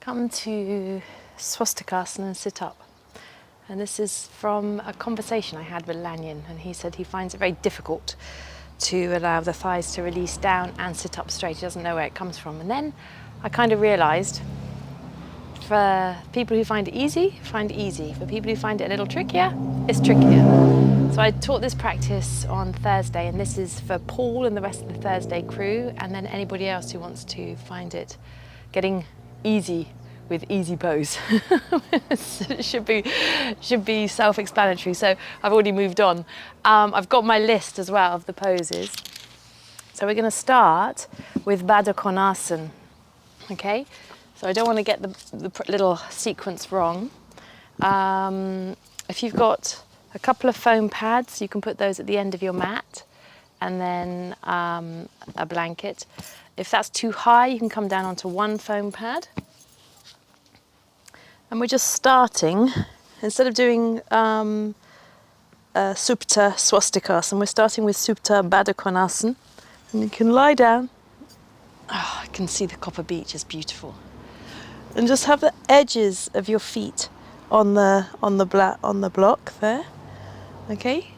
Come to Swastikasana and sit up. And this is from a conversation I had with Lanyon, and he said he finds it very difficult to allow the thighs to release down and sit up straight. He doesn't know where it comes from. And then I kind of realised, for people who find it easy, find it easy. For people who find it a little trickier, it's trickier. So I taught this practice on Thursday, and this is for Paul and the rest of the Thursday crew, and then anybody else who wants to find it getting easy with easy pose. It should be self-explanatory. So I've already moved on. I've got my list as well of the poses. So we're going to start with Adho Konasana. Okay. So I don't want to get the little sequence wrong. If you've got a couple of foam pads, you can put those at the end of your mat, and then a blanket. If that's too high, you can come down onto one foam pad. And we're just starting, instead of doing Supta Swastikasana, we're starting with Supta Adho Konasana. And you can lie down. Oh, I can see the copper beach is beautiful. And just have the edges of your feet on the block there. Okay?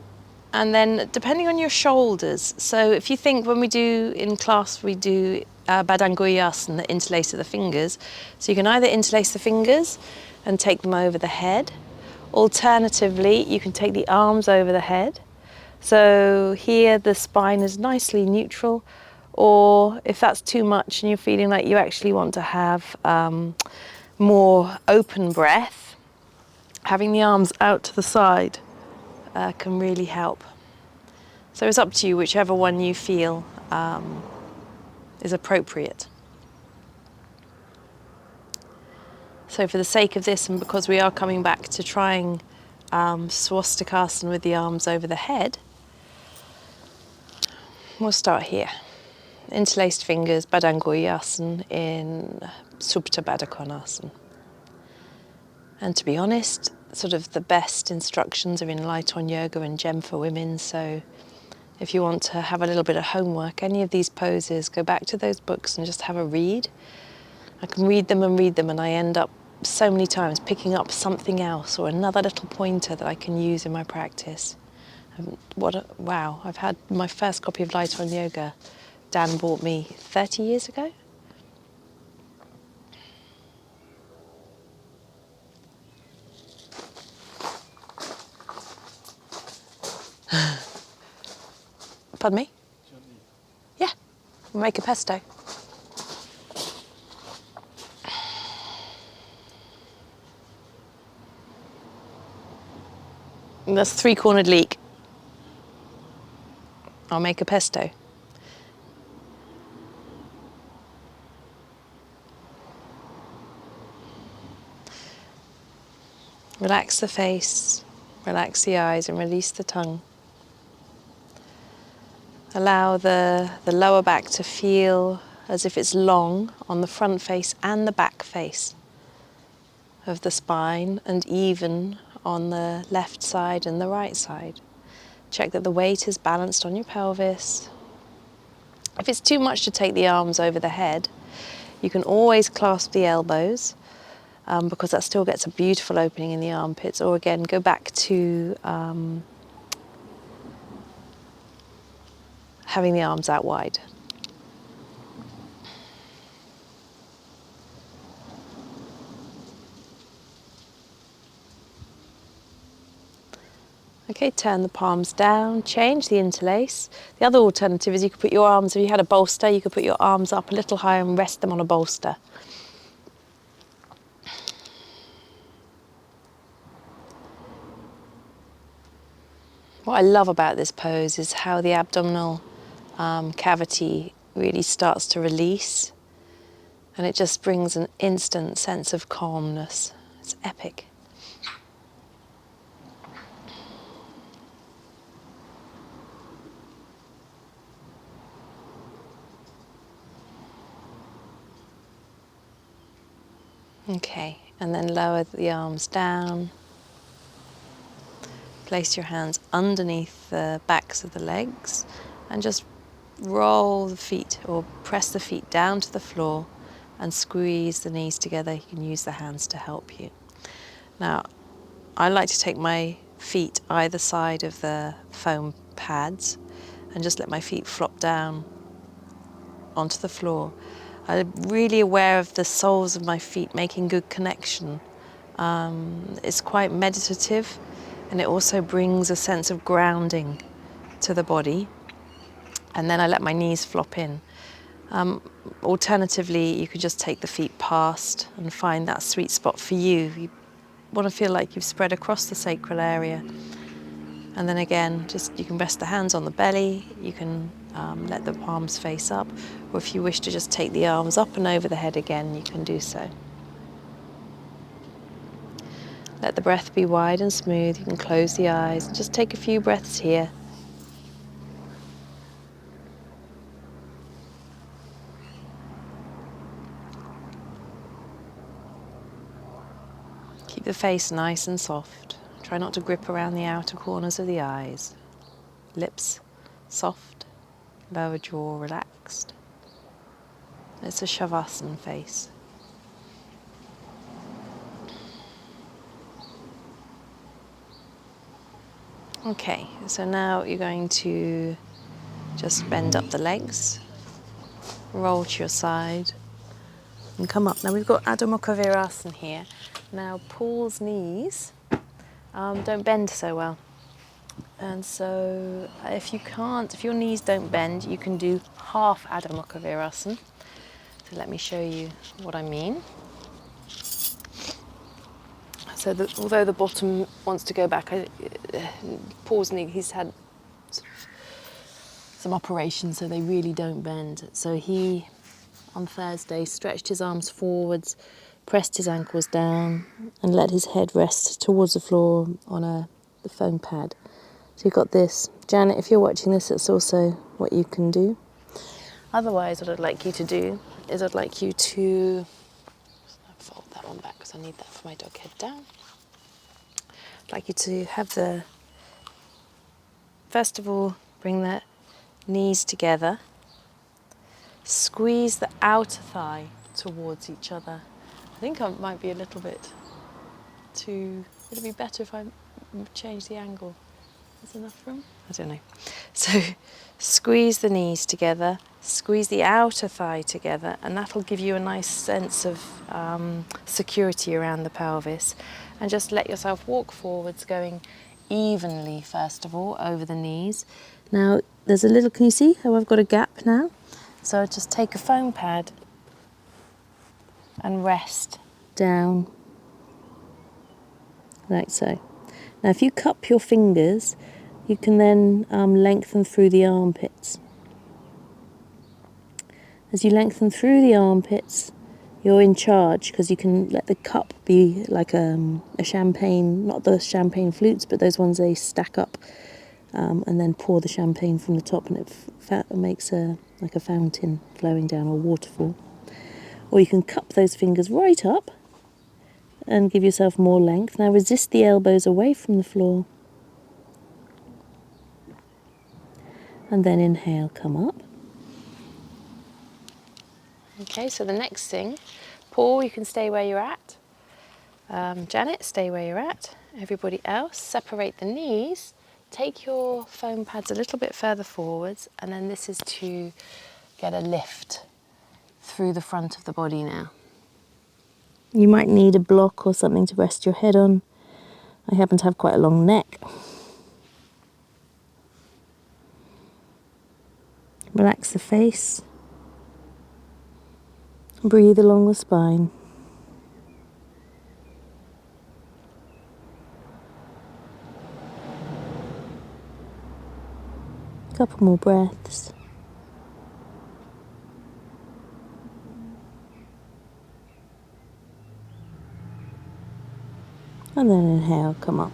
And then depending on your shoulders, so if you think when we do in class, we do Badanguyasana, the interlace of the fingers. So you can either interlace the fingers and take them over the head. Alternatively, you can take the arms over the head. So here the spine is nicely neutral, or if that's too much and you're feeling like you actually want to have more open breath, having the arms out to the side can really help. So it's up to you, whichever one you feel is appropriate. So for the sake of this, and because we are coming back to trying Swastikasana with the arms over the head, we'll start here. Interlaced fingers, Badanguyasana in Supta Adho Konasana. And to be honest, sort of the best instructions are in Light on Yoga and Gem for Women, so if you want to have a little bit of homework, any of these poses, go back to those books and just have a read. I can read them, and I end up so many times picking up something else or another little pointer that I can use in my practice. Wow, I've had my first copy of Light on Yoga, Dan bought me 30 years ago. Pardon me? Yeah, we'll make a pesto. And that's 3-cornered leek. I'll make a pesto. Relax the face, relax the eyes, and release the tongue. Allow the lower back to feel as if it's long on the front face and the back face of the spine, and even on the left side and the right side. Check that the weight is balanced on your pelvis. If it's too much to take the arms over the head, you can always clasp the elbows, because that still gets a beautiful opening in the armpits, or again, go back to having the arms out wide. Okay, turn the palms down, change the interlace. The other alternative is you could put your arms, if you had a bolster, you could put your arms up a little higher and rest them on a bolster. What I love about this pose is how the abdominal cavity really starts to release, and it just brings an instant sense of calmness. It's epic. Okay, and then lower the arms down. Place your hands underneath the backs of the legs and just roll the feet or press the feet down to the floor and squeeze the knees together. You can use the hands to help you. Now, I like to take my feet either side of the foam pads and just let my feet flop down onto the floor. I'm really aware of the soles of my feet making good connection. It's quite meditative, and it also brings a sense of grounding to the body. And then I let my knees flop in. Alternatively, you could just take the feet past and find that sweet spot for you. You want to feel like you've spread across the sacral area. And then again, just you can rest the hands on the belly, you can let the palms face up, or if you wish to just take the arms up and over the head again, you can do so. Let the breath be wide and smooth. You can close the eyes and just take a few breaths here. Keep the face nice and soft. Try not to grip around the outer corners of the eyes. Lips soft, lower jaw relaxed. It's a Savasana face. Okay, so now you're going to just bend up the legs, roll to your side, and come up. Now we've got Adho Mukha Virasana here. Now Paul's knees don't bend so well. And so if your knees don't bend, you can do half Adho Mukha Virasana. So let me show you what I mean. So although the bottom wants to go back, Paul's knee, he's had some operations, so they really don't bend. So he, on Thursday, stretched his arms forwards, pressed his ankles down, and let his head rest towards the floor on the foam pad. So you've got this. Janet, if you're watching this, it's also what you can do. Otherwise, what I'd like you to do is I'd like you to fold that one back because I need that for my dog head down. I'd like you to have first of all, bring the knees together. Squeeze the outer thigh towards each other. I think I might be a little bit too... Would it be better if I change the angle? Is enough room? I don't know. So squeeze the knees together, squeeze the outer thigh together, and that'll give you a nice sense of security around the pelvis. And just let yourself walk forwards, going evenly, first of all, over the knees. Now, there's a little, can you see how I've got a gap now? So just take a foam pad and rest down, like so. Now, if you cup your fingers, you can then lengthen through the armpits. As you lengthen through the armpits, you're in charge because you can let the cup be like a champagne, not the champagne flutes, but those ones they stack up and then pour the champagne from the top, and it makes like a fountain flowing down, or waterfall. Or you can cup those fingers right up and give yourself more length. Now resist the elbows away from the floor. And then inhale, come up. Okay, so the next thing, Paul, you can stay where you're at. Janet, stay where you're at. Everybody else, separate the knees. Take your foam pads a little bit further forwards, and then this is to get a lift through the front of the body now. You might need a block or something to rest your head on. I happen to have quite a long neck. Relax the face. Breathe along the spine. A couple more breaths. And then inhale, come up.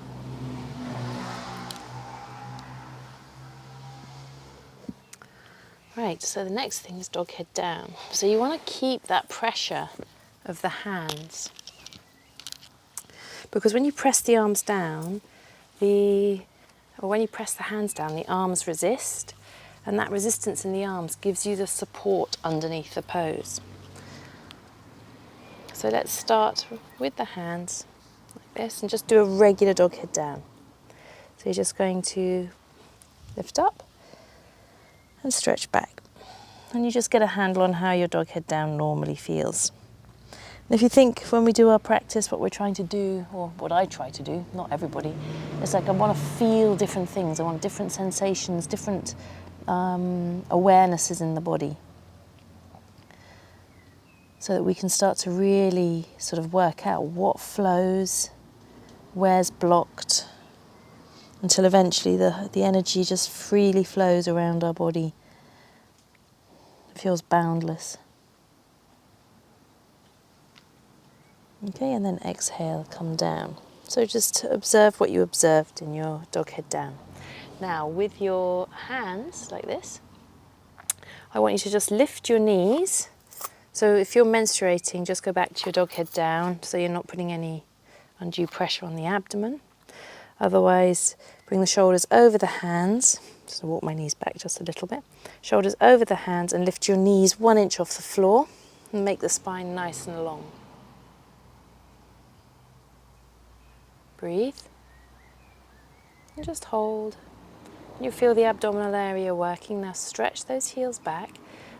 Right, so the next thing is dog head down. So you want to keep that pressure of the hands, because when you press the arms down, when you press the hands down, the arms resist, and that resistance in the arms gives you the support underneath the pose. So let's start with the hands like this and just do a regular dog head down. So you're just going to lift up and stretch back. And you just get a handle on how your dog head down normally feels. And if you think when we do our practice, what we're trying to do, or what I try to do, not everybody, it's like I want to feel different things. I want different sensations, different awarenesses in the body. So that we can start to really sort of work out what flows, where's blocked, until eventually the energy just freely flows around our body. It feels boundless. Okay, and then exhale, come down. So just observe what you observed in your dog head down. Now, with your hands like this, I want you to just lift your knees. So if you're menstruating, just go back to your dog head down so you're not putting any undue pressure on the abdomen. Otherwise, bring the shoulders over the hands. Just walk my knees back just a little bit. Shoulders over the hands and lift your knees 1 inch off the floor and make the spine nice and long. Breathe. And just hold. You feel the abdominal area working. Now stretch those heels back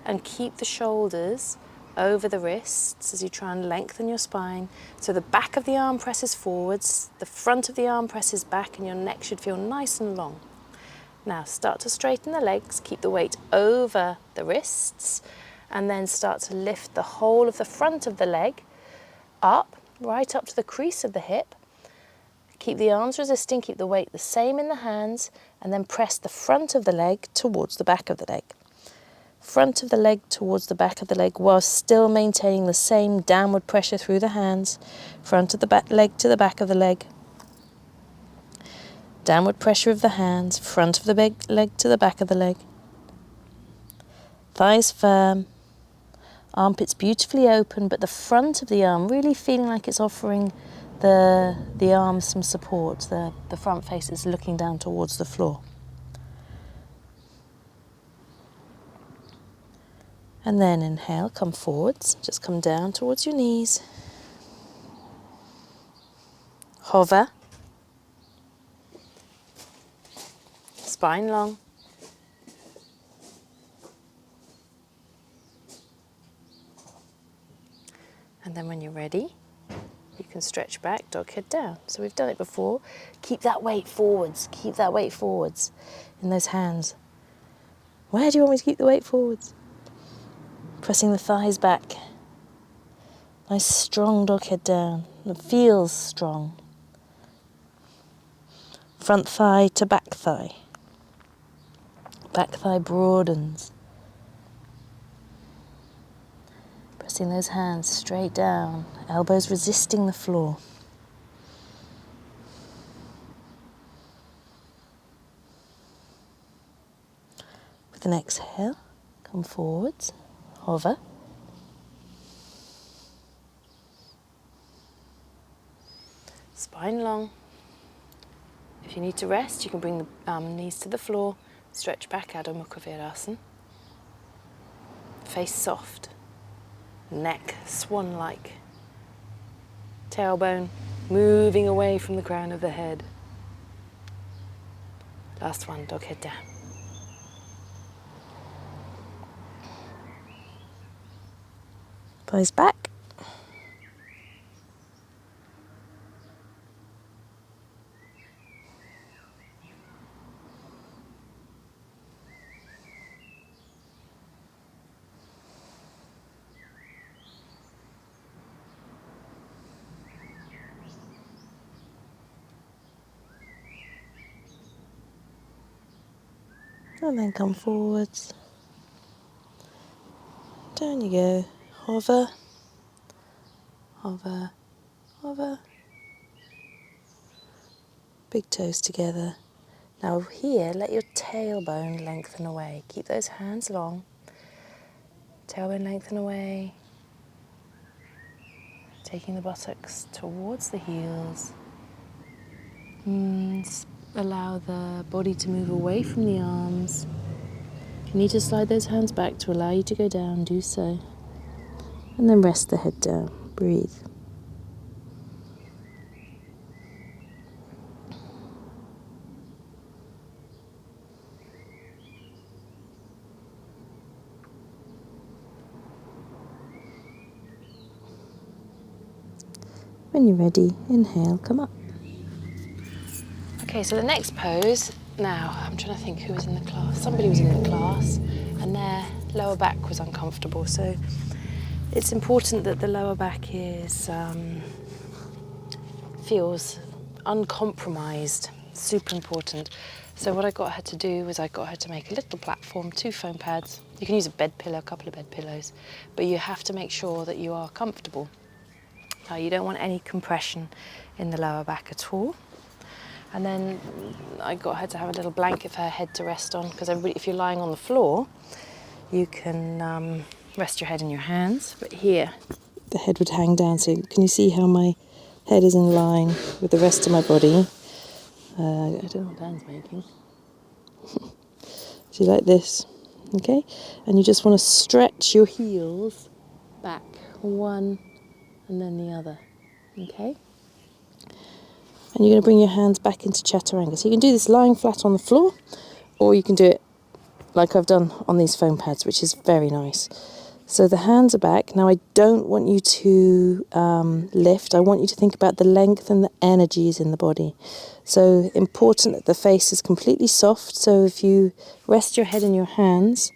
and keep the shoulders over the wrists as you try and lengthen your spine. So the back of the arm presses forwards, the front of the arm presses back, and your neck should feel nice and long. Now start to straighten the legs, keep the weight over the wrists, and then start to lift the whole of the front of the leg up, right up to the crease of the hip. Keep the arms resisting, keep the weight the same in the hands, and then press the front of the leg towards the back of the leg. Front of the leg towards the back of the leg while still maintaining the same downward pressure through the hands. Front of the back leg to the back of the leg. Downward pressure of the hands, front of the leg to the back of the leg. Thighs firm. Armpits beautifully open, but the front of the arm really feeling like it's offering the arms some support. The front face is looking down towards the floor. And then inhale, come forwards, just come down towards your knees. Hover. Spine long. And then when you're ready, you can stretch back, dog head down. So we've done it before. Keep that weight forwards. Keep that weight forwards in those hands. Where do you want me to keep the weight forwards? Pressing the thighs back. Nice strong dog head down. It feels strong. Front thigh to back thigh. Back thigh broadens. Pressing those hands straight down, elbows resisting the floor. With an exhale, come forwards, hover. Spine long. If you need to rest, you can bring the knees to the floor, stretch back, Adho Mukha Virasana. Face soft. Neck swan-like, tailbone moving away from the crown of the head. Last one, dog head down. Thighs back. And then come forwards. Down you go. Hover, hover, hover. Big toes together. Now here, let your tailbone lengthen away. Keep those hands long. Tailbone lengthen away. Taking the buttocks towards the heels. Allow the body to move away from the arms. If you need to slide those hands back to allow you to go down, do so. And then rest the head down. Breathe. When you're ready, inhale, come up. Okay, so the next pose, now I'm trying to think who was in the class. Somebody was in the class and their lower back was uncomfortable. So it's important that the lower back is feels uncompromised, super important. So what I got her to do was I got her to make a little platform, 2 foam pads. You can use a bed pillow, a couple of bed pillows, but you have to make sure that you are comfortable. You don't want any compression in the lower back at all. And then I got her to have a little blanket for her head to rest on, because if you're lying on the floor, you can rest your head in your hands. But here, the head would hang down. So can you see how my head is in line with the rest of my body? I don't know what Dan's making. So like this, okay? And you just want to stretch your heels back, one and then the other, okay? And you're going to bring your hands back into Chaturanga. So you can do this lying flat on the floor, or you can do it like I've done on these foam pads, which is very nice. So the hands are back. Now I don't want you to lift. I want you to think about the length and the energies in the body. So important that the face is completely soft. So if you rest your head in your hands,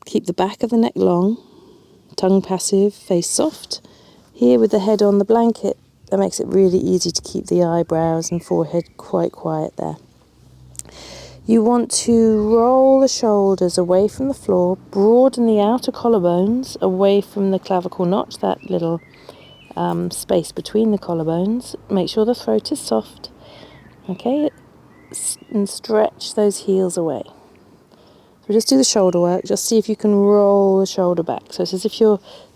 keep the back of the neck long, tongue passive, face soft. Here with the head on the blanket, that makes it really easy to keep the eyebrows and forehead quite quiet there. You want to roll the shoulders away from the floor, broaden the outer collarbones away from the clavicle notch, that little space between the collarbones. Make sure the throat is soft, okay, and stretch those heels away. So just do the shoulder work, just see if you can roll the shoulder back. So it's as if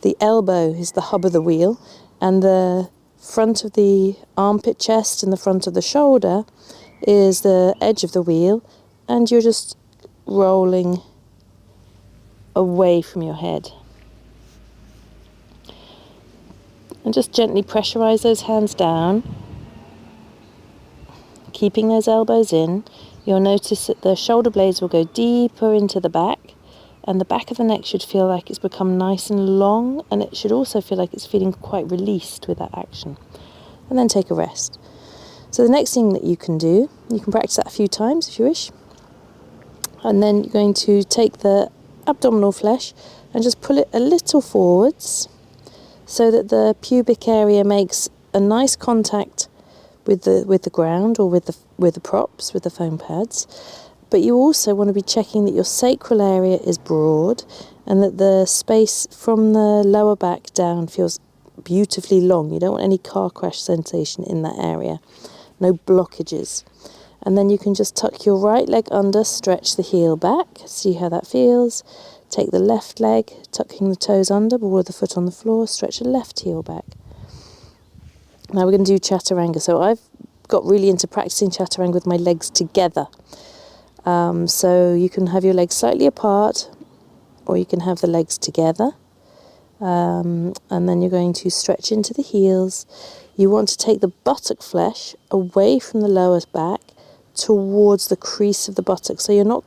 the elbow is the hub of the wheel, and the front of the armpit, chest, and the front of the shoulder is the edge of the wheel, and you're just rolling away from your head. And just gently pressurize those hands down, keeping those elbows in. You'll notice that the shoulder blades will go deeper into the back, and the back of the neck should feel like it's become nice and long, and it should also feel like it's feeling quite released with that action. And then take a rest. So the next thing that you can do, you can practice that a few times if you wish, and then you're going to take the abdominal flesh and just pull it a little forwards so that the pubic area makes a nice contact with the ground, or with the props, with the foam pads. But you also want to be checking that your sacral area is broad and that the space from the lower back down feels beautifully long. You don't want any car crash sensation in that area. No blockages. And then you can just tuck your right leg under, stretch the heel back, see how that feels. Take the left leg, tucking the toes under, ball of the foot on the floor, stretch the left heel back. Now we're going to do Chaturanga. So I've got really into practicing Chaturanga with my legs together. So you can have your legs slightly apart, or you can have the legs together. And then you're going to stretch into the heels. You want to take the buttock flesh away from the lower back towards the crease of the buttock. So you're not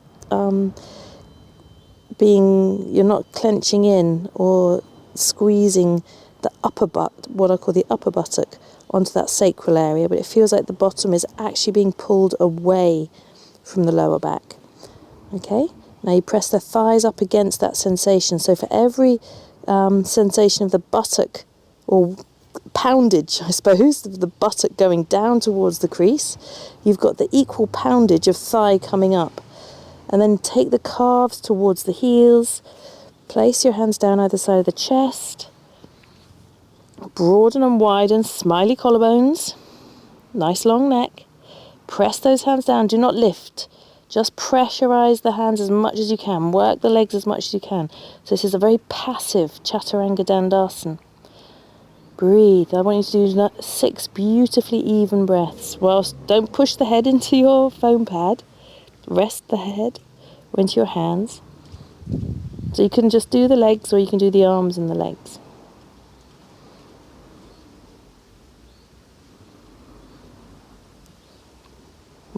clenching in or squeezing the upper butt, what I call the upper buttock, onto that sacral area, but it feels like the bottom is actually being pulled away from the lower back. Okay, now you press the thighs up against that sensation. So for every sensation of the buttock, or poundage, I suppose, the buttock going down towards the crease, you've got the equal poundage of thigh coming up. And then take the calves towards the heels, place your hands down either side of the chest, broaden and widen, smiley collarbones, nice long neck. Press those hands down, do not lift. Just pressurize the hands as much as you can. Work the legs as much as you can. So this is a very passive Chaturanga Dandasana. Breathe. I want you to do 6 beautifully even breaths. Whilst don't push the head into your foam pad. Rest the head into your hands. So you can just do the legs, or you can do the arms and the legs.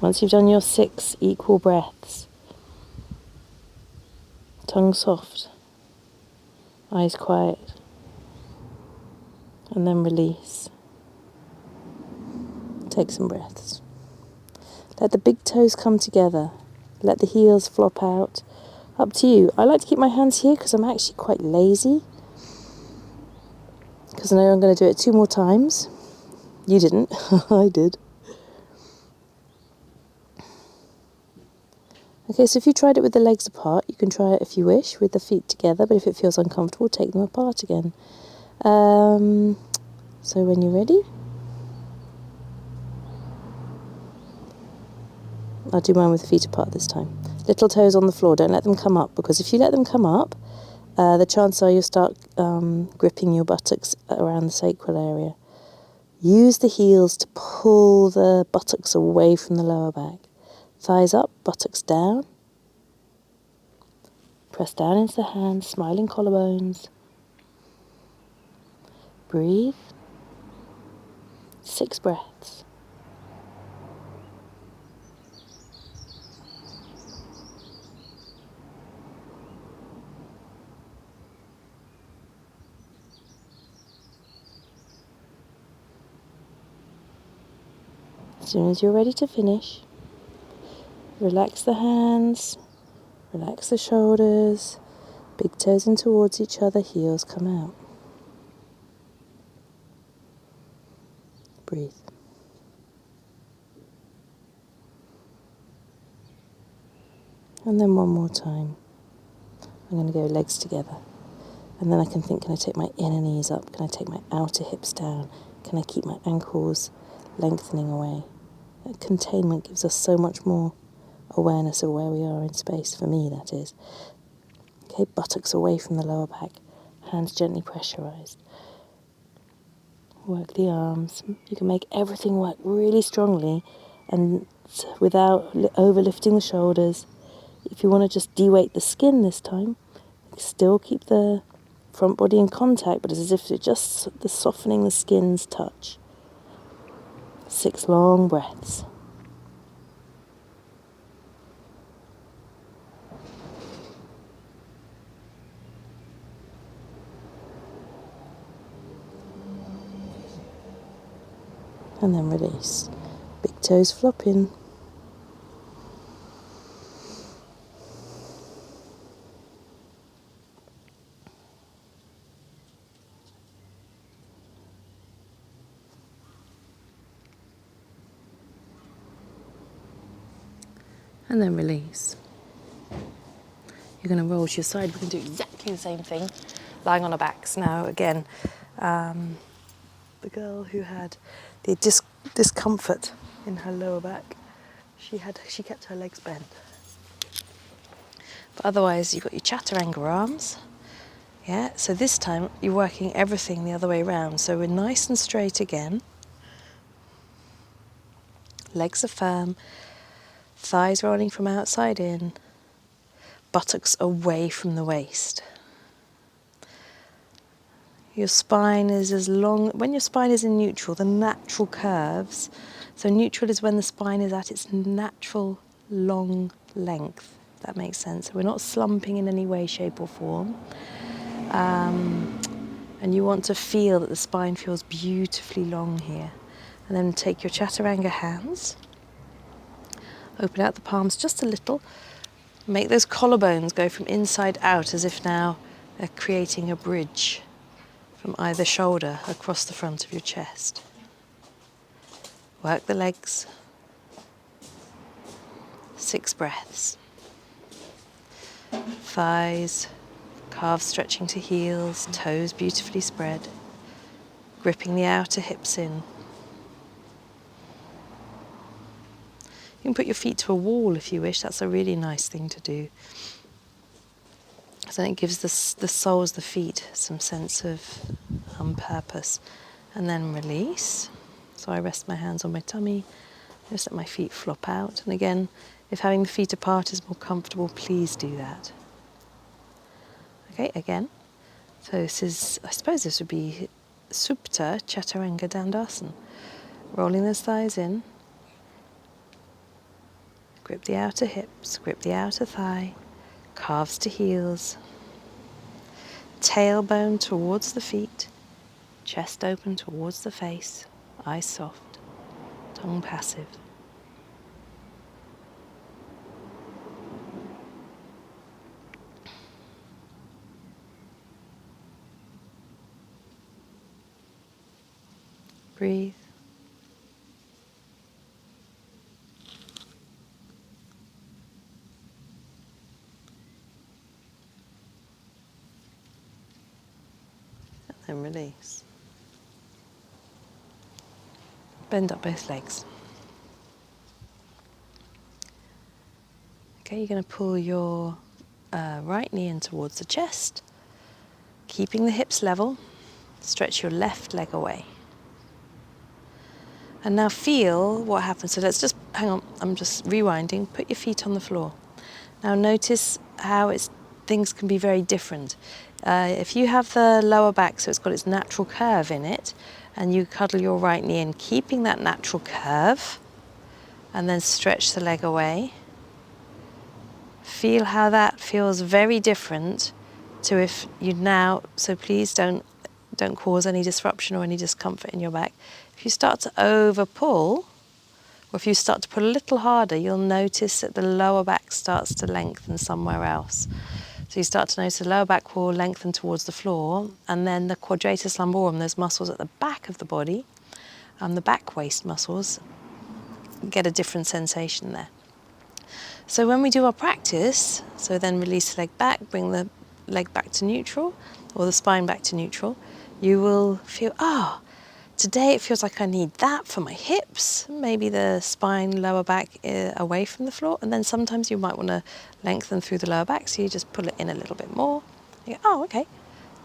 Once you've done your 6 equal breaths, tongue soft, eyes quiet, and then release. Take some breaths. Let the big toes come together. Let the heels flop out. Up to you. I like to keep my hands here because I'm actually quite lazy. Because I know I'm going to do it 2 more times. You didn't. I did. Okay, so if you tried it with the legs apart, you can try it if you wish with the feet together, but if it feels uncomfortable, take them apart again. So when you're ready, I'll do mine with the feet apart this time. Little toes on the floor, don't let them come up, because if you let them come up, the chances are you'll start gripping your buttocks around the sacral area. Use the heels to pull the buttocks away from the lower back. Thighs up, buttocks down. Press down into the hands, smiling collarbones. Breathe. 6 breaths. As soon as you're ready to finish, relax the hands, relax the shoulders, big toes in towards each other, heels come out. Breathe. And then one more time. I'm going to go legs together. And then I can think, can I take my inner knees up? Can I take my outer hips down? Can I keep my ankles lengthening away? That containment gives us so much more awareness of where we are in space, for me that is. Okay, buttocks away from the lower back, hands gently pressurized. Work the arms. You can make everything work really strongly and without overlifting the shoulders. If you want to just de-weight the skin this time, still keep the front body in contact, but it's as if it's just the softening the skin's touch. 6 long breaths. And then release. Big toes flop in. And then release. You're going to roll to your side. We're going to do exactly the same thing, lying on our backs. Now, again, the girl who had the discomfort in her lower back, she kept her legs bent. But otherwise, you've got your Chaturanga arms. Yeah, so this time you're working everything the other way around. So we're nice and straight again. Legs are firm. Thighs rolling from outside in. Buttocks away from the waist. Your spine is as long, when your spine is in neutral, the natural curves, so neutral is when the spine is at its natural long length, if that makes sense. So we're not slumping in any way, shape or form. And you want to feel that the spine feels beautifully long here. And then take your Chaturanga hands, open out the palms just a little, make those collarbones go from inside out as if now they're creating a bridge from either shoulder across the front of your chest. Work the legs. 6 breaths. Thighs, calves stretching to heels, toes beautifully spread, gripping the outer hips in. You can put your feet to a wall if you wish. That's a really nice thing to do. So then it gives the soles, the feet, some sense of purpose. And then release. So I rest my hands on my tummy, just let my feet flop out. And again, if having the feet apart is more comfortable, please do that. Okay, again. So this is, I suppose this would be Supta Chaturanga Dandasana. Rolling those thighs in. Grip the outer hips, grip the outer thigh, calves to heels, tailbone towards the feet, chest open towards the face, eyes soft, tongue passive. Breathe. And release. Bend up both legs. Okay, you're going to pull your right knee in towards the chest, keeping the hips level. Stretch your left leg away. And now feel what happens. So let's just, hang on, I'm just rewinding. Put your feet on the floor. Now notice how things can be very different. If you have the lower back, so it's got its natural curve in it, and you cuddle your right knee in, keeping that natural curve, and then stretch the leg away. Feel how that feels very different to if you now, so please don't cause any disruption or any discomfort in your back. If you start to over pull, or if you start to pull a little harder, you'll notice that the lower back starts to lengthen somewhere else. So you start to notice the lower back will lengthen towards the floor, and then the quadratus lumborum, those muscles at the back of the body, and the back waist muscles, get a different sensation there. So when we do our practice, so then release the leg back, bring the leg back to neutral, or the spine back to neutral, you will feel, today it feels like I need that for my hips, maybe the spine, lower back away from the floor, and then sometimes you might want to lengthen through the lower back, so you just pull it in a little bit more. You go, okay,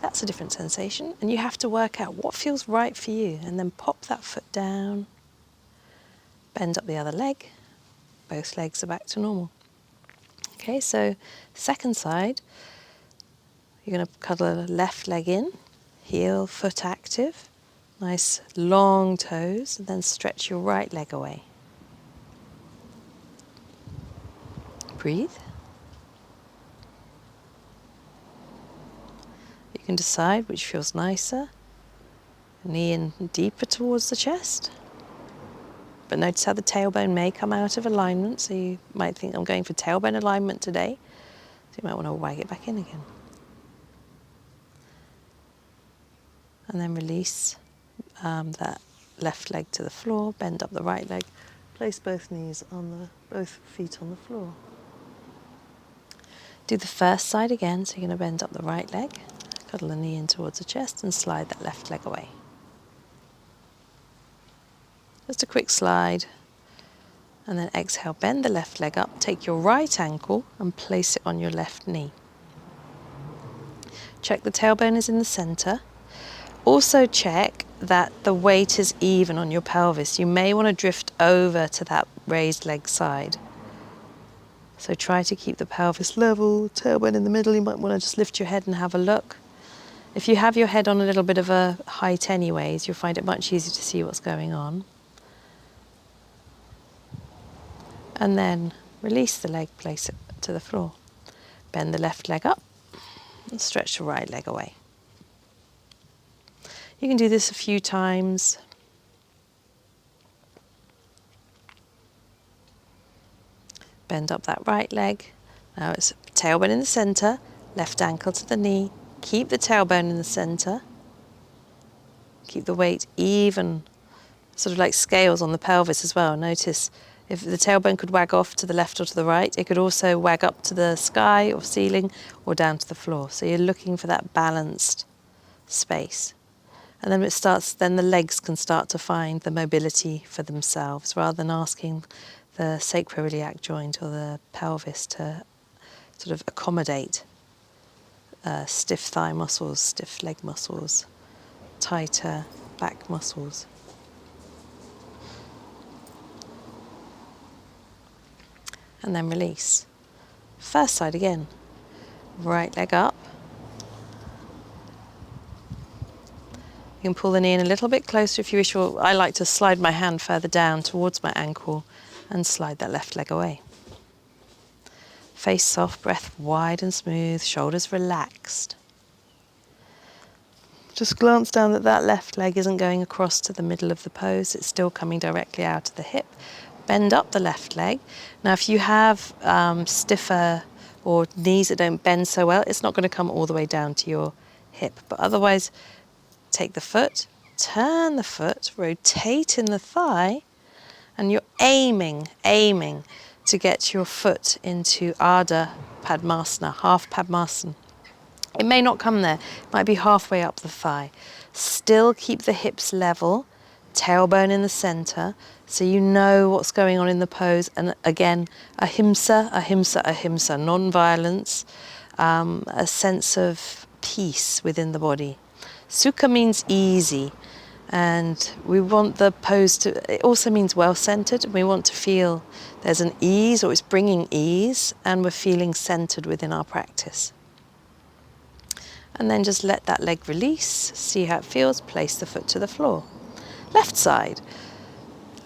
that's a different sensation, and you have to work out what feels right for you, and then pop that foot down, bend up the other leg, both legs are back to normal. Okay, so second side, you're going to cuddle the left leg in, heel, foot active, nice long toes, and then stretch your right leg away. Breathe. You can decide which feels nicer. Knee in deeper towards the chest. But notice how the tailbone may come out of alignment, so you might think I'm going for tailbone alignment today. So you might want to wag it back in again. And then release that left leg to the floor, bend up the right leg, place both feet on the floor. Do the first side again, so you're going to bend up the right leg, cuddle the knee in towards the chest and slide that left leg away. Just a quick slide, and then exhale, bend the left leg up, take your right ankle and place it on your left knee. Check the tailbone is in the center. Also check that the weight is even on your pelvis. You may want to drift over to that raised leg side. So try to keep the pelvis level, tailbone in the middle. You might want to just lift your head and have a look. If you have your head on a little bit of a height anyways, you'll find it much easier to see what's going on. And then release the leg, place it to the floor. Bend the left leg up and stretch the right leg away. You can do this a few times. Bend up that right leg. Now it's tailbone in the center, left ankle to the knee. Keep the tailbone in the center. Keep the weight even, sort of like scales on the pelvis as well. Notice if the tailbone could wag off to the left or to the right, it could also wag up to the sky or ceiling or down to the floor. So you're looking for that balanced space. And then then the legs can start to find the mobility for themselves rather than asking the sacroiliac joint or the pelvis to sort of accommodate stiff thigh muscles, stiff leg muscles, tighter back muscles. And then release. First side again. Right leg up. You can pull the knee in a little bit closer if you wish, or I like to slide my hand further down towards my ankle and slide that left leg away. Face soft, breath wide and smooth, shoulders relaxed. Just glance down that that left leg isn't going across to the middle of the pose, it's still coming directly out of the hip. Bend up the left leg. Now if you have stiffer or knees that don't bend so well, it's not going to come all the way down to your hip. But otherwise, take the foot, turn the foot, rotate in the thigh, and you're aiming to get your foot into Adho Padmasana, half Padmasana. It may not come there, it might be halfway up the thigh. Still keep the hips level, tailbone in the center, so you know what's going on in the pose. And again, ahimsa, ahimsa, ahimsa, non-violence, a sense of peace within the body. Sukha means easy, and we want the pose to, it also means well-centered. We want to feel there's an ease, or it's bringing ease, and we're feeling centered within our practice. And then just let that leg release, see how it feels, place the foot to the floor. Left side,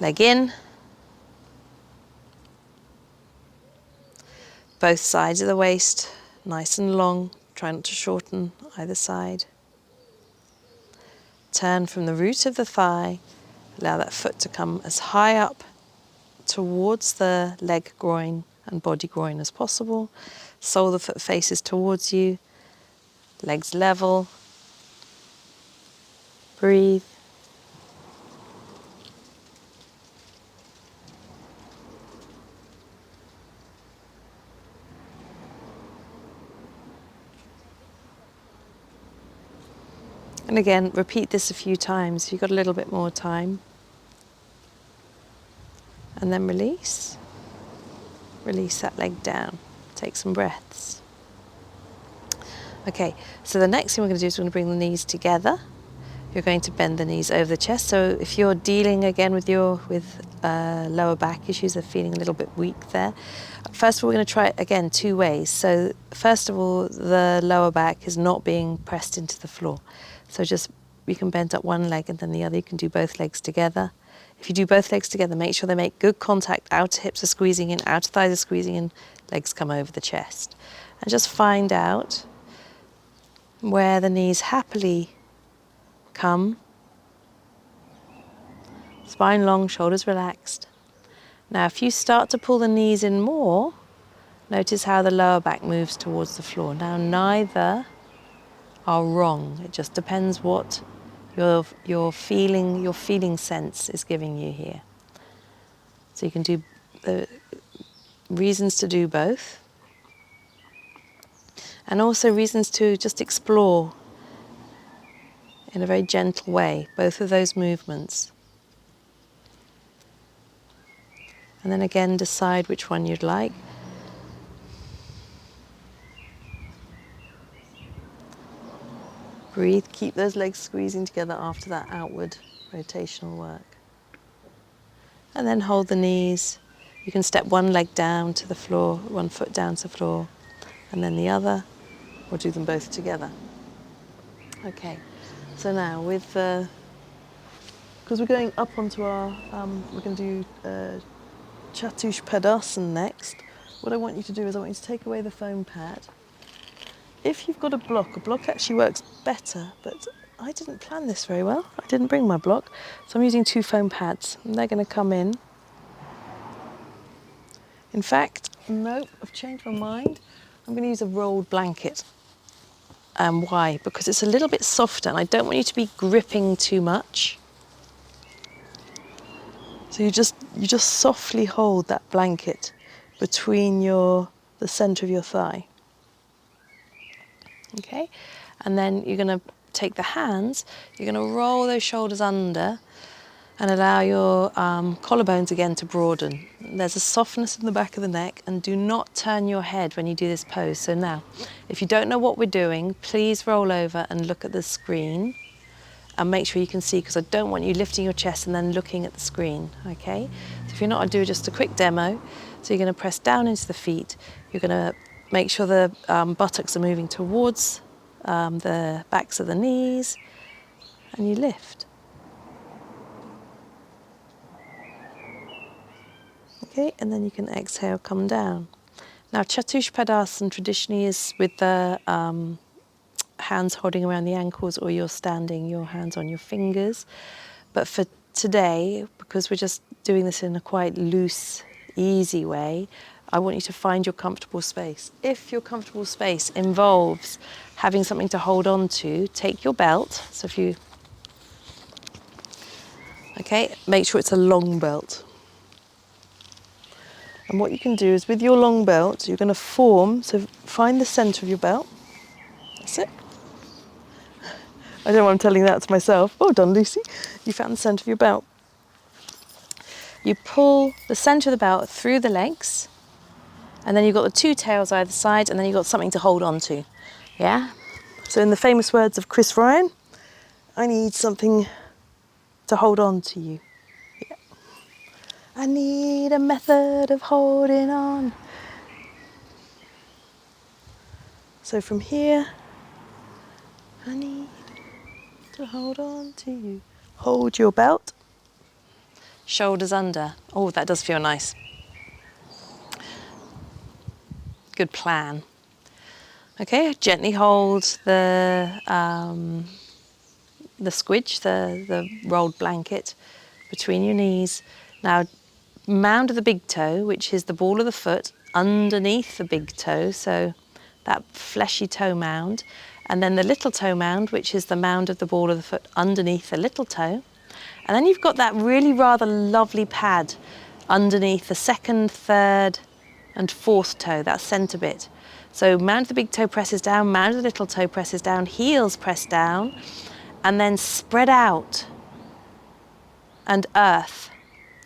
leg in, both sides of the waist, nice and long, try not to shorten either side. Turn from the root of the thigh, allow that foot to come as high up towards the leg groin and body groin as possible. Sole of the foot faces towards you, legs level. Breathe. And again, repeat this a few times if you've got a little bit more time. And then release. Release that leg down. Take some breaths. Okay, so the next thing we're going to do is we're going to bring the knees together. You're going to bend the knees over the chest. So if you're dealing again with lower back issues, are feeling a little bit weak there. First of all, we're going to try it again 2 ways. So first of all, the lower back is not being pressed into the floor. So just, you can bend up one leg and then the other. You can do both legs together. If you do both legs together, make sure they make good contact. Outer hips are squeezing in, outer thighs are squeezing in, legs come over the chest. And just find out where the knees happily come. Spine long, shoulders relaxed. Now if you start to pull the knees in more, notice how the lower back moves towards the floor. Now neither are wrong. It just depends what your feeling sense is giving you here. So you can do the reasons to do both. And also reasons to just explore in a very gentle way both of those movements. And then again decide which one you'd like. Breathe, keep those legs squeezing together after that outward rotational work. And then hold the knees. You can step one leg down to the floor, one foot down to the floor, and then the other, or do them both together. Okay, so now with, because we're going up onto our, we're going to do Chatushpadasana next. What I want you to do is I want you to take away the foam pad. If you've got a block actually works better, but I didn't plan this very well. I didn't bring my block, so I'm using 2 foam pads, and they're going to come in. In fact, no, I've changed my mind. I'm going to use a rolled blanket. Why? Because it's a little bit softer, and I don't want you to be gripping too much. So you just softly hold that blanket between the center of your thigh. Okay, and then you're going to take the hands, you're going to roll those shoulders under and allow your collarbones again to broaden. There's a softness in the back of the neck, and do not turn your head when you do this pose. So now, if you don't know what we're doing, please roll over and look at the screen and make sure you can see, because I don't want you lifting your chest and then looking at the screen, okay? So if you're not, I'll do just a quick demo. So you're going to press down into the feet, you're going to make sure the buttocks are moving towards the backs of the knees, and you lift. Okay, and then you can exhale, come down. Now, Chatushpadasana traditionally is with the hands holding around the ankles, or you're standing, your hands on your fingers. But for today, because we're just doing this in a quite loose, easy way, I want you to find your comfortable space. If your comfortable space involves having something to hold on to, take your belt. So if you, okay, make sure it's a long belt. And what you can do is with your long belt, you're going to form, so find the centre of your belt. That's it. I don't know why I'm telling that to myself. Oh, done, Lucy. You found the centre of your belt. You pull the centre of the belt through the legs, and then you've got the two tails either side, and then you've got something to hold on to. Yeah? So in the famous words of Chris Ryan, I need something to hold on to you. Yeah. I need a method of holding on. So from here, I need to hold on to you. Hold your belt. Shoulders under. Oh, that does feel nice. Good plan. Okay, gently hold the squidge, the rolled blanket between your knees. Now, mound of the big toe, which is the ball of the foot, underneath the big toe, so that fleshy toe mound. And then the little toe mound, which is the mound of the ball of the foot underneath the little toe. And then you've got that really rather lovely pad underneath the second, third, and fourth toe, that centre bit. So mound of the big toe presses down, mound of the little toe presses down, heels press down, and then spread out and earth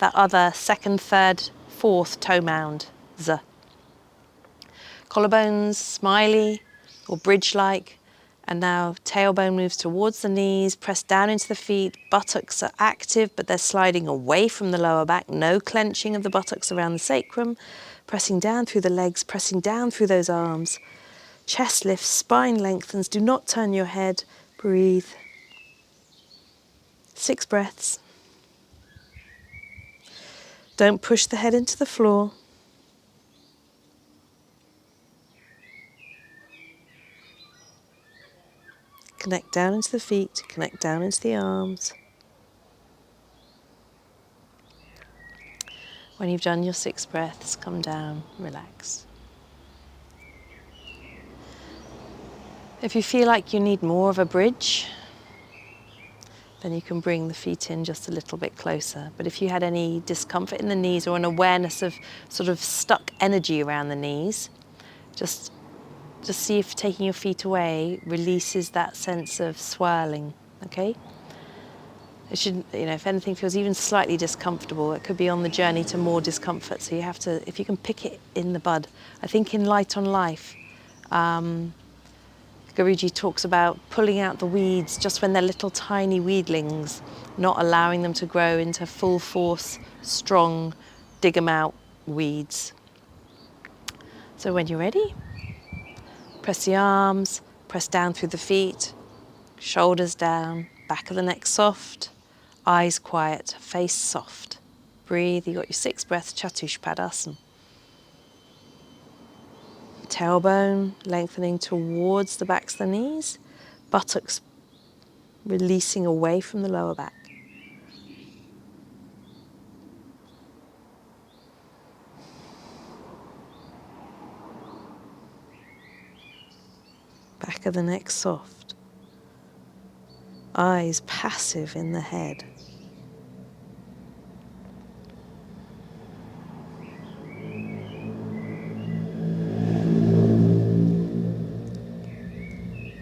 that other second, third, fourth toe mound. Collarbones smiley or bridge-like, and now tailbone moves towards the knees, press down into the feet, buttocks are active but they're sliding away from the lower back, no clenching of the buttocks around the sacrum, pressing down through the legs, pressing down through those arms. Chest lifts, spine lengthens, do not turn your head, breathe. 6 breaths. Don't push the head into the floor. Connect down into the feet, connect down into the arms. When you've done your 6 breaths, come down, relax. If you feel like you need more of a bridge, then you can bring the feet in just a little bit closer. But if you had any discomfort in the knees or an awareness of sort of stuck energy around the knees, just see if taking your feet away releases that sense of swirling, okay? It should, if anything feels even slightly discomfortable, it could be on the journey to more discomfort. So you have to, if you can pick it in the bud. I think in Light on Life, Guruji talks about pulling out the weeds just when they're little tiny weedlings, not allowing them to grow into full force, strong, dig 'em out weeds. So when you're ready, press the arms, press down through the feet, shoulders down, back of the neck soft, eyes quiet, face soft. Breathe, you got your 6 breaths, Chatushpadasana. Tailbone lengthening towards the backs of the knees, buttocks releasing away from the lower back. Back of the neck soft. Eyes passive in the head.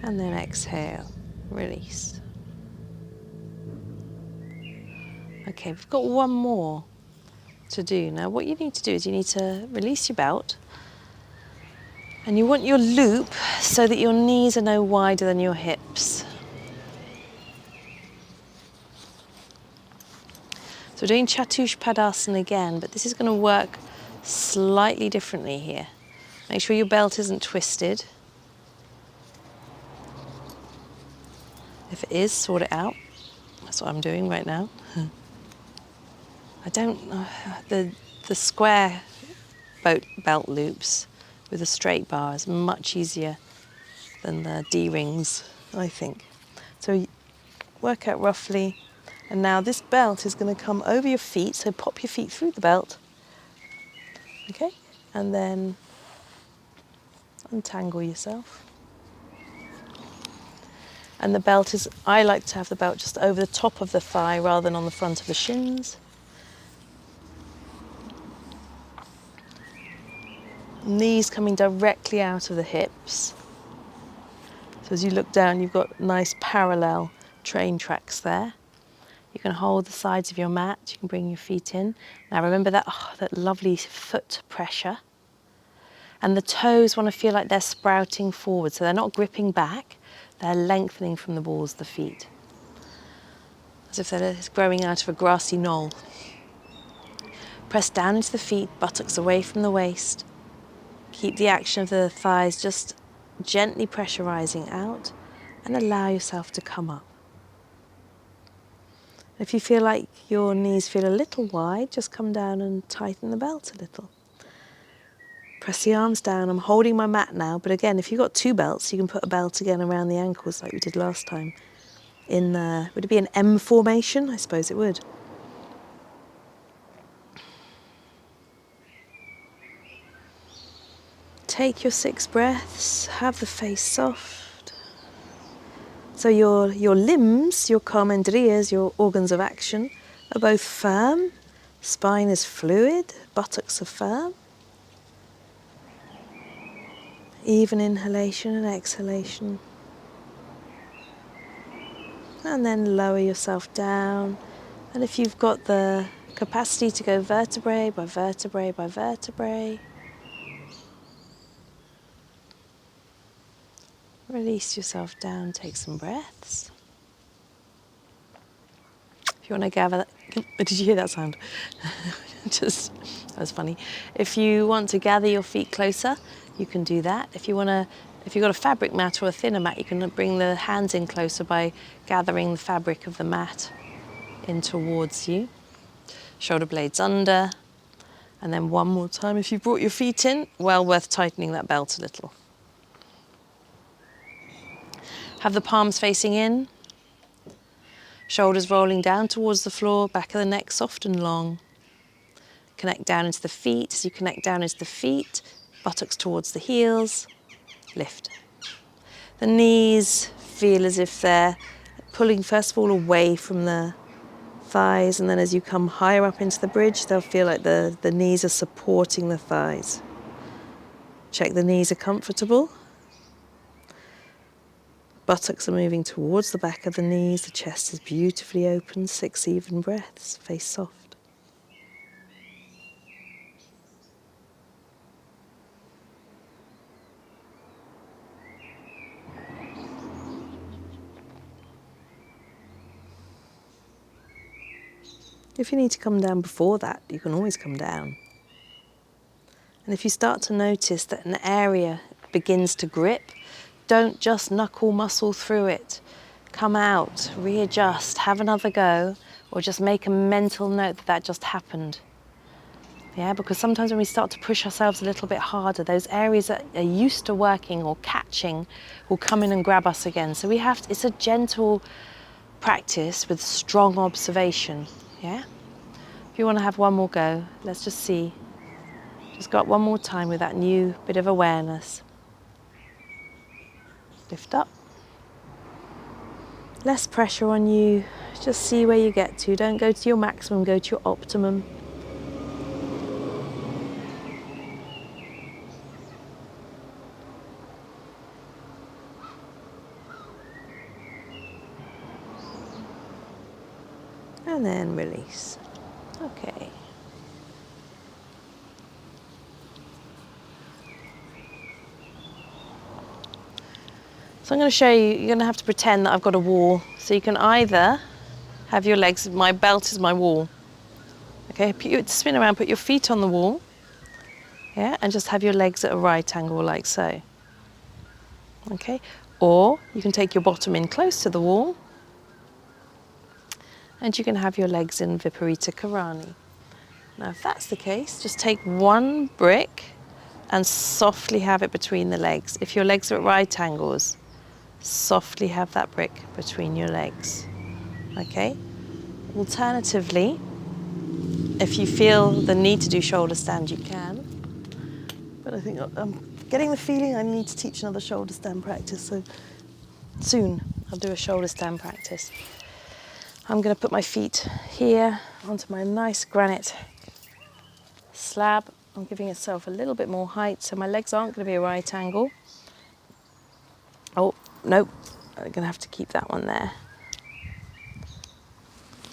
And then exhale, release. Okay, we've got one more to do. Now what you need to do is you need to release your belt, and you want your loop so that your knees are no wider than your hips. So we're doing Chatushpadasana again, but this is going to work slightly differently here. Make sure your belt isn't twisted. If it is, sort it out. That's what I'm doing right now. I don't know, the square belt loops with a straight bar. It's much easier than the D-rings, I think. So you work out roughly, and now this belt is going to come over your feet, so pop your feet through the belt, okay, and then untangle yourself. And the belt is, I like to have the belt just over the top of the thigh rather than on the front of the shins. Knees coming directly out of the hips. So as you look down, you've got nice parallel train tracks there. You can hold the sides of your mat, you can bring your feet in. Now remember that, that lovely foot pressure. And the toes want to feel like they're sprouting forward, so they're not gripping back, they're lengthening from the balls of the feet. As if they're growing out of a grassy knoll. Press down into the feet, buttocks away from the waist. Keep the action of the thighs just gently pressurizing out and allow yourself to come up. If you feel like your knees feel a little wide, just come down and tighten the belt a little. Press the arms down. I'm holding my mat now, but again, if you've got two belts, you can put a belt again around the ankles like we did last time. Would it be an M formation? I suppose it would. Take your 6 breaths, have the face soft. So your limbs, your kamendriyas, your organs of action, are both firm. Spine is fluid, buttocks are firm. Even inhalation and exhalation. And then lower yourself down. And if you've got the capacity to go vertebrae by vertebrae by vertebrae, release yourself down, take some breaths. If you want to gather, did you hear that sound? That was funny. If you want to gather your feet closer, you can do that. If you've got a fabric mat or a thinner mat, you can bring the hands in closer by gathering the fabric of the mat in towards you. Shoulder blades under. And then one more time, if you brought your feet in, well worth tightening that belt a little. Have the palms facing in. Shoulders rolling down towards the floor, back of the neck soft and long. Connect down into the feet. As you connect down into the feet, buttocks towards the heels, lift. The knees feel as if they're pulling first of all away from the thighs, and then as you come higher up into the bridge, they'll feel like the knees are supporting the thighs. Check the knees are comfortable. Buttocks are moving towards the back of the knees, the chest is beautifully open, 6 even breaths, face soft. If you need to come down before that, you can always come down. And if you start to notice that an area begins to grip, don't just knuckle muscle through it. Come out, readjust, have another go, or just make a mental note that that just happened. Yeah, because sometimes when we start to push ourselves a little bit harder, those areas that are used to working or catching will come in and grab us again. So it's a gentle practice with strong observation, yeah? If you want to have one more go, let's just see. Just got one more time with that new bit of awareness. Lift up. Less pressure on you. Just see where you get to. Don't go to your maximum, go to your optimum. And then release. Okay. So I'm going to show you, you're going to have to pretend that I've got a wall. So you can either have your legs, my belt is my wall. Okay, spin around, put your feet on the wall. Yeah, and just have your legs at a right angle like so. Okay, or you can take your bottom in close to the wall. And you can have your legs in Viparita Karani. Now if that's the case, just take one brick, and softly have it between the legs. If your legs are at right angles, softly have that brick between your legs. Okay? Alternatively, if you feel the need to do shoulder stand, you can. But I think I'm getting the feeling I need to teach another shoulder stand practice, so soon I'll do a shoulder stand practice. I'm going to put my feet here onto my nice granite slab. I'm giving myself a little bit more height, so my legs aren't going to be a right angle. Oh, nope, I'm going to have to keep that one there.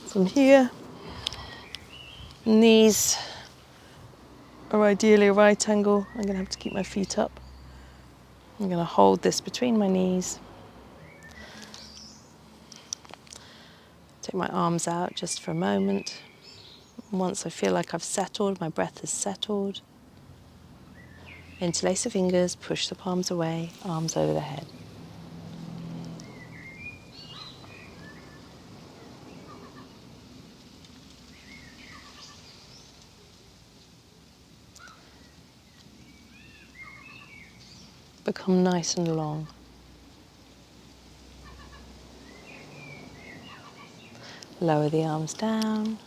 From here, knees are ideally a right angle. I'm going to have to keep my feet up. I'm going to hold this between my knees. Take my arms out just for a moment. Once I feel like I've settled, my breath has settled. Interlace the fingers, push the palms away, arms over the head. Become nice and long. Lower the arms down,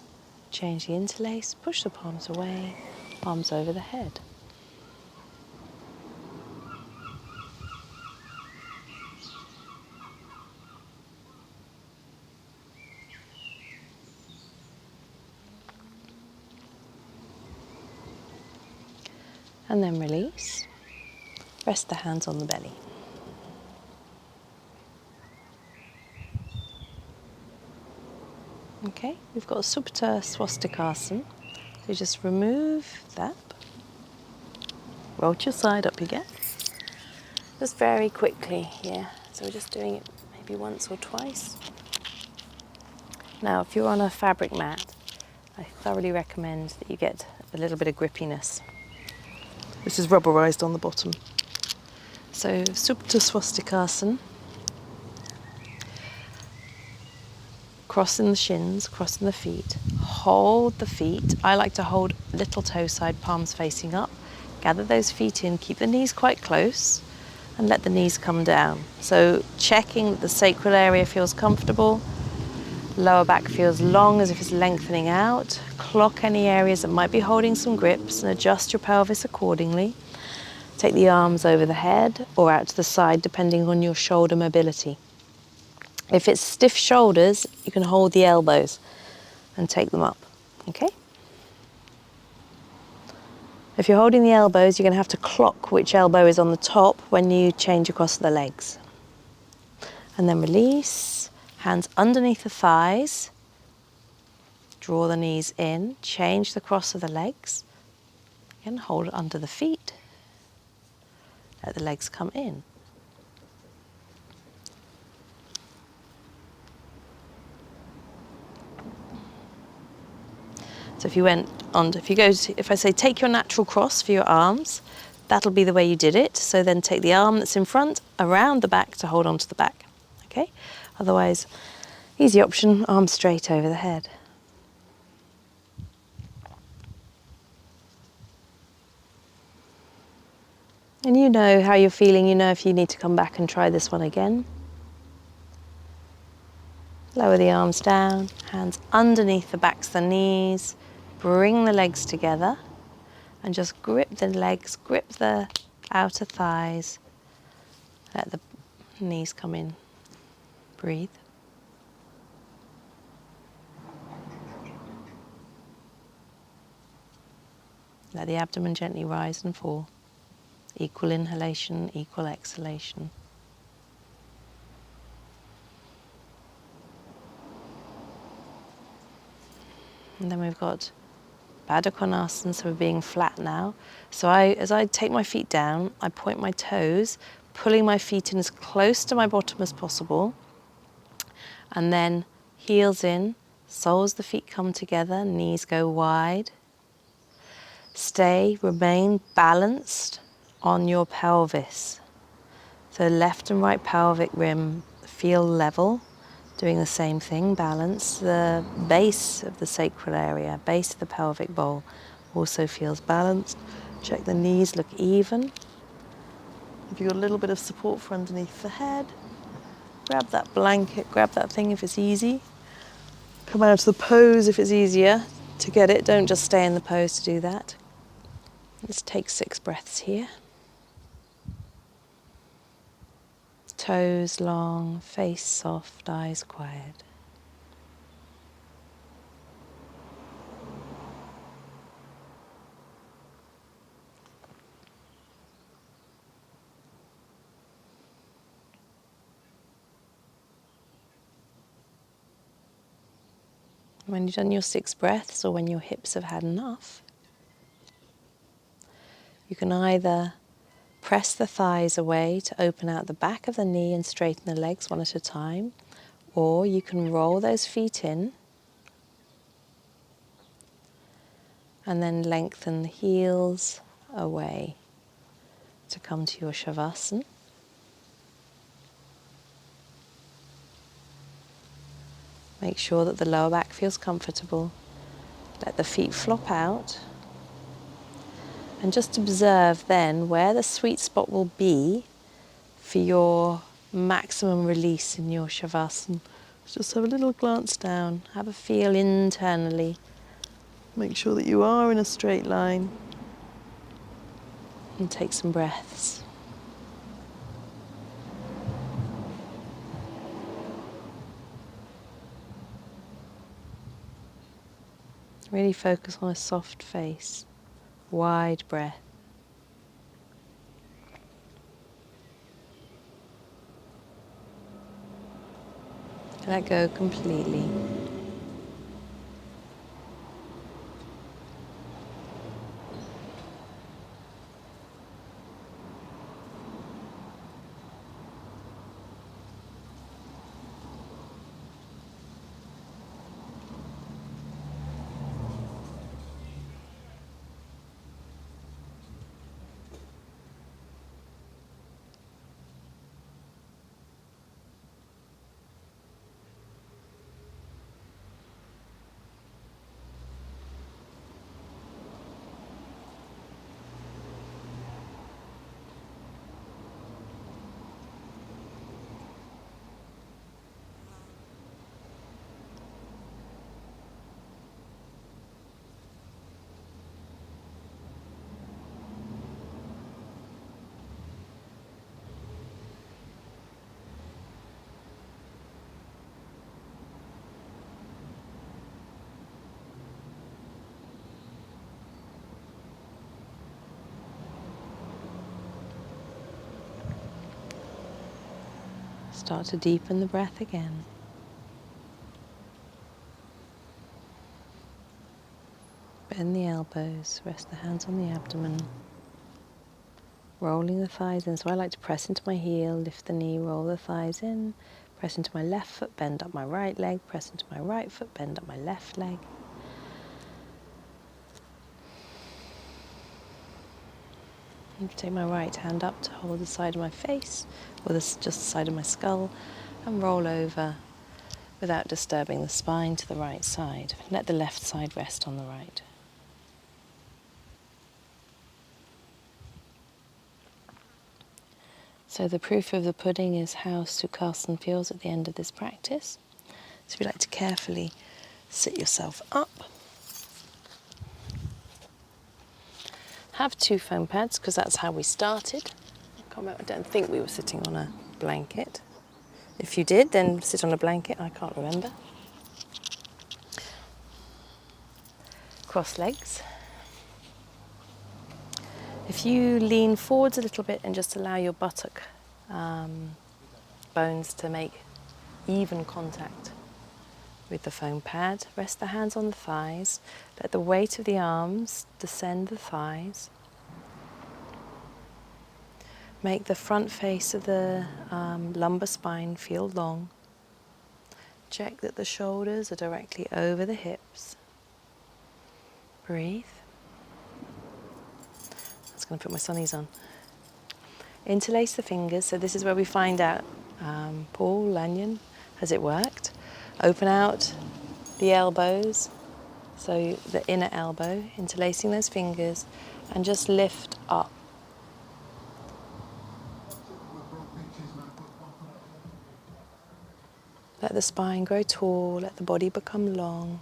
change the interlace, push the palms away, arms over the head. And then release. Rest the hands on the belly. Okay, we've got Chatushpadasana. So just remove that. Roll to your side, up you get. Just very quickly here. So we're just doing it maybe once or twice. Now, if you're on a fabric mat, I thoroughly recommend that you get a little bit of grippiness. This is rubberized on the bottom. So, Chatushpadasana. Crossing the shins, crossing the feet. Hold the feet. I like to hold little toe side, palms facing up. Gather those feet in, keep the knees quite close, and let the knees come down. So checking that the sacral area feels comfortable. Lower back feels long as if it's lengthening out. Clock any areas that might be holding some grips and adjust your pelvis accordingly. Take the arms over the head or out to the side depending on your shoulder mobility. If it's stiff shoulders, you can hold the elbows and take them up, okay? If you're holding the elbows, you're going to have to clock which elbow is on the top when you change across the legs. And then release, hands underneath the thighs, draw the knees in, change the cross of the legs, again hold it under the feet, let the legs come in. So if I say take your natural cross for your arms, that'll be the way you did it. So then take the arm that's in front around the back to hold onto the back, okay? Otherwise, easy option, arms straight over the head. And you know how you're feeling, you know if you need to come back and try this one again. Lower the arms down, hands underneath the backs of the knees. Bring the legs together and just grip the legs, grip the outer thighs. Let the knees come in. Breathe. Let the abdomen gently rise and fall. Equal inhalation, equal exhalation. And then we've got Adho Konasana, so we're being flat now. So as I take my feet down, I point my toes, pulling my feet in as close to my bottom as possible. And then heels in, soles of the feet come together, knees go wide. Remain balanced on your pelvis. So left and right pelvic rim feel level. Doing the same thing, balance. The base of the sacral area, base of the pelvic bowl also feels balanced. Check the knees look even. If you've got a little bit of support for underneath the head, grab that blanket, grab that thing if it's easy. Come out of the pose if it's easier to get it. Don't just stay in the pose to do that. Let's take 6 breaths here. Toes long, face soft, eyes quiet. When you've done your 6 breaths, or when your hips have had enough, you can either press the thighs away to open out the back of the knee and straighten the legs one at a time, or you can roll those feet in and then lengthen the heels away to come to your Savasana. Make sure that the lower back feels comfortable. Let the feet flop out. And just observe then where the sweet spot will be for your maximum release in your Savasana. Just have a little glance down. Have a feel internally. Make sure that you are in a straight line. And take some breaths. Really focus on a soft face, wide breath. Let go completely. Start to deepen the breath again. Bend the elbows, rest the hands on the abdomen. Rolling the thighs in. So I like to press into my heel, lift the knee, roll the thighs in. Press into my left foot, bend up my right leg. Press into my right foot, bend up my left leg. And take my right hand up to hold the side of my face, or just the side of my skull, and roll over without disturbing the spine to the right side. Let the left side rest on the right. So the proof of the pudding is how Sukhasana feels at the end of this practice. So if you'd like to carefully sit yourself up. Have 2 foam pads, because that's how we started. I don't think we were sitting on a blanket. If you did, then sit on a blanket. I can't remember. Cross legs. If you lean forwards a little bit and just allow your buttock bones to make even contact with the foam pad, rest the hands on the thighs. Let the weight of the arms descend the thighs. Make the front face of the lumbar spine feel long. Check that the shoulders are directly over the hips. Breathe. I'm just going to put my sunnies on. Interlace the fingers. So this is where we find out, Paul Lanyon, has it worked? Open out the elbows, so the inner elbow, interlacing those fingers, and just lift up. Let the spine grow tall, let the body become long.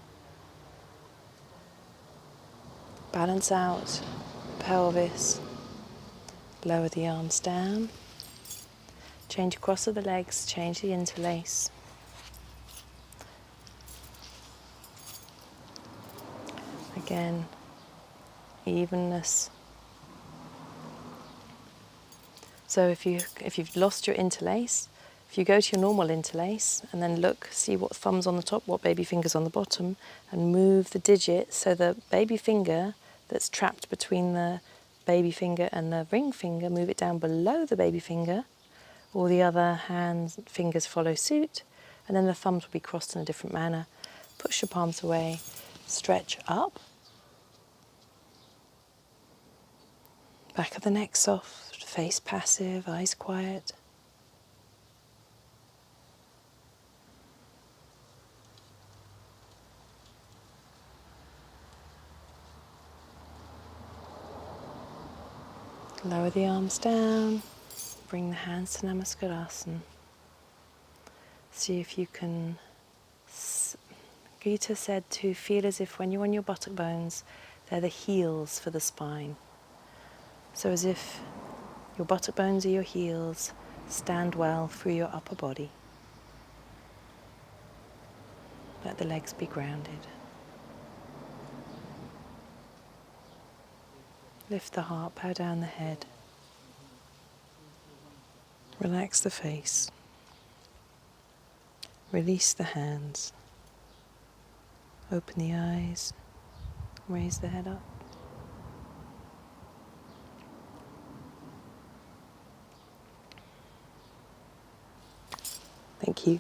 Balance out the pelvis. Lower the arms down. Change across of the legs, change the interlace. Again, evenness. So if you've lost your interlace, if you go to your normal interlace and then look, see what thumb's on the top, what baby finger's on the bottom, and move the digit so the baby finger that's trapped between the baby finger and the ring finger, move it down below the baby finger. All the other hands, fingers follow suit, and then the thumbs will be crossed in a different manner. Push your palms away, stretch up. Back of the neck soft, face passive, eyes quiet. Lower the arms down, bring the hands to Namaskadasana. See if you can, Gita said to feel as if when you're on your buttock bones, they're the heels for the spine. So as if your buttock bones are your heels, stand well through your upper body. Let the legs be grounded. Lift the heart, bow down the head. Relax the face. Release the hands. Open the eyes. Raise the head up. Thank you.